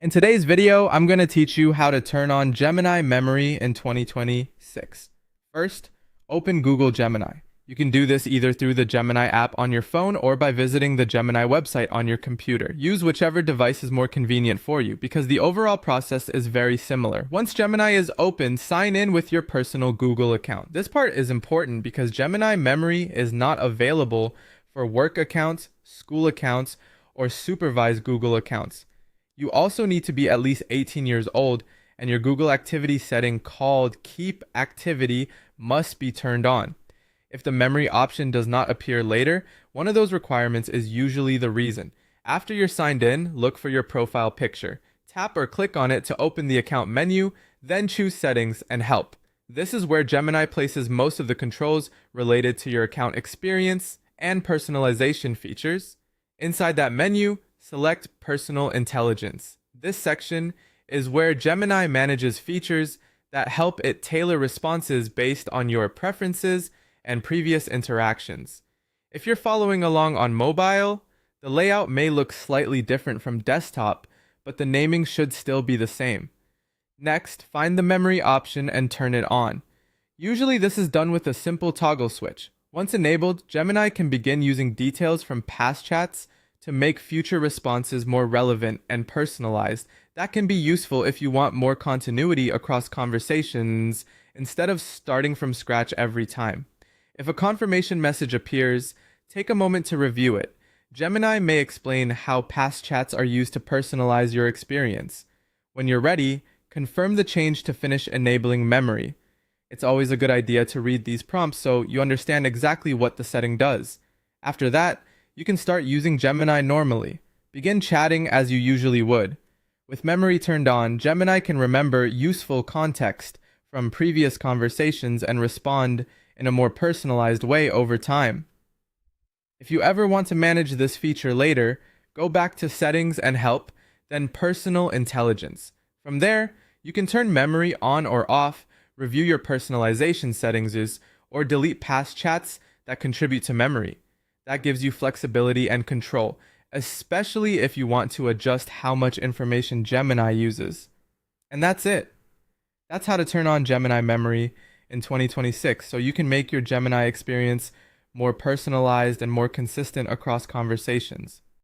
In today's video, I'm going to teach you how to turn on Gemini Memory in 2026. First, open Google Gemini. You can do this either through the Gemini app on your phone or by visiting the Gemini website on your computer. Use whichever device is more convenient for you because the overall process is very similar. Once Gemini is open, sign in with your personal Google account. This part is important because Gemini Memory is not available for work accounts, school accounts, or supervised Google accounts. You also need to be at least 18 years old, and your Google activity setting called Keep Activity must be turned on. If the memory option does not appear later, one of those requirements is usually the reason. After you're signed in, look for your profile picture. Tap or click on it to open the account menu, then choose Settings and Help. This is where Gemini places most of the controls related to your account experience and personalization features. Inside that menu, select Personal Intelligence. This section is where Gemini manages features that help it tailor responses based on your preferences and previous interactions. If you're following along on mobile, the layout may look slightly different from desktop, but the naming should still be the same. Next, find the memory option and turn it on. Usually this is done with a simple toggle switch. Once enabled, Gemini can begin using details from past chats to make future responses more relevant and personalized. That can be useful if you want more continuity across conversations instead of starting from scratch every time. If a confirmation message appears, take a moment to review it. Gemini may explain how past chats are used to personalize your experience. When you're ready, confirm the change to finish enabling memory. It's always a good idea to read these prompts so you understand exactly what the setting does. After that, you can start using Gemini normally. Begin chatting as you usually would. With memory turned on, Gemini can remember useful context from previous conversations and respond in a more personalized way over time. If you ever want to manage this feature later, go back to Settings and Help, then Personal Intelligence. From there, you can turn memory on or off, review your personalization settings, or delete past chats that contribute to memory. That gives you flexibility and control, especially if you want to adjust how much information Gemini uses. And that's it. That's how to turn on Gemini Memory in 2026 so you can make your Gemini experience more personalized and more consistent across conversations.